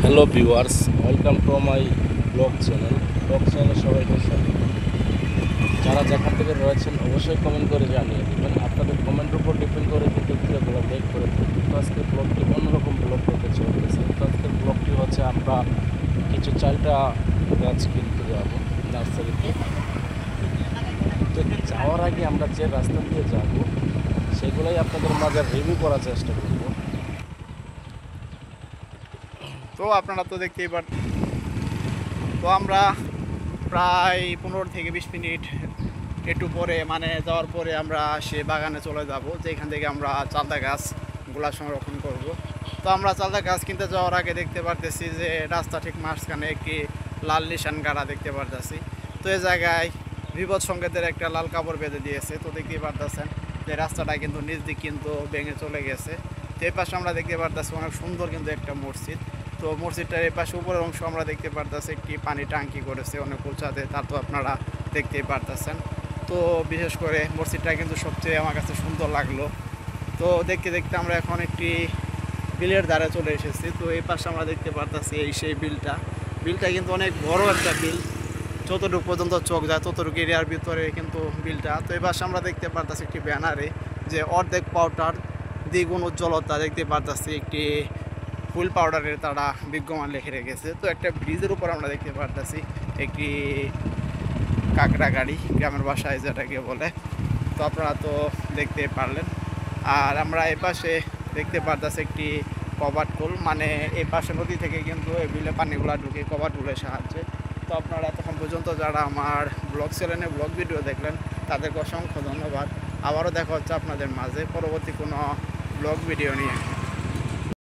Hello viewers, welcome to my blog channel. সবাইকে স্বাগত। যারা যেখান থেকে রয়েছেন অবশ্যই কমেন্ট করে জানিয়ে দেবেন। আপনাদের কমেন্টের উপর ডিপেন্ড করে কিন্তু ভিডিওগুলো মেক করে থাকি। তো আজকের ব্লগটি অন্যরকম ব্লগ করতে চলতেছে। তো আজকের ব্লগটি হচ্ছে আমরা কিছু চালটা গাছ কিনতে যাব নার্সারিতে। তো যাওয়ার আগে আমরা যে রাস্তা দিয়ে যাব সেগুলোই আপনাদের মাঝে রিভিউ করার চেষ্টা করব। তো আপনারা তো দেখতেই পারেন। তো আমরা প্রায় 15 থেকে 20 মিনিট একটু পরে যাওয়ার পরে আমরা সে বাগানে চলে যাব, যেখান থেকে আমরা চালতা গাছগুলা সংরক্ষণ করব। তো আমরা চালতা গাছ কিনতে যাওয়ার আগে দেখতে পারতেছি যে রাস্তা ঠিক মাঝখানে একটি লাল নিশান গাড়া দেখতে পারতেছি। তো এই জায়গায় বিপদ সংকেতের একটা লাল কাপড় বেঁধে দিয়েছে। তো দেখতেই পারতেছেন যে রাস্তাটা কিন্তু নিচ দিক কিন্তু ভেঙে চলে গেছে। তো এই পাশে আমরা দেখতে পারতেছি অনেক সুন্দর কিন্তু একটা মসজিদ। তো মসজিদটার এই পাশে উপরের অংশ আমরা দেখতে পারতেছি একটি পানি ট্যাঙ্কি করেছে অনেক উঁচাতে, তা তো আপনারা দেখতেই পারতেছেন। তো বিশেষ করে মসজিদটা কিন্তু সবচেয়ে আমার কাছে সুন্দর লাগলো। তো দেখতে দেখতে আমরা এখন একটি বিলের ধারে চলে এসেছি। তো এই পাশে আমরা দেখতে পারতেছি সেই বিলটা কিন্তু অনেক বড় একটা বিল, যতটুকু পর্যন্ত চোখ যায় ততটুকু এরিয়ার ভিতরে কিন্তু বিলটা। তো এই পাশে আমরা দেখতে পারতেছি একটি ব্যানারে যে অর্ধেক পাউডার দ্বিগুণ উজ্জ্বলতা দেখতে পারতেছি, একটি ফুল পাউডারের তারা বিজ্ঞমান লিখে রেখেছে। তো একটা ব্রিজের উপর আমরা দেখতে পারতেছি একটি কাঁকড়া গাড়ি, গ্রামের ভাষায় যেটাকে বলে। তো আপনারা তো দেখতে পারলেন। আর আমরা এই পাশে দেখতে পারতেছি একটি কভার কুল, এই পাশে নদী থেকে কিন্তু এই বিলে পানিগুলা ঢুকে কভার কুলের সাহায্যে। তো আপনারা এতক্ষণ পর্যন্ত যারা আমার ব্লগ চ্যানেলে ব্লগ ভিডিও দেখলেন তাদেরকে অসংখ্য ধন্যবাদ। আবারও দেখা হচ্ছে আপনাদের মাঝে পরবর্তী কোনো ব্লগ ভিডিও নিয়ে।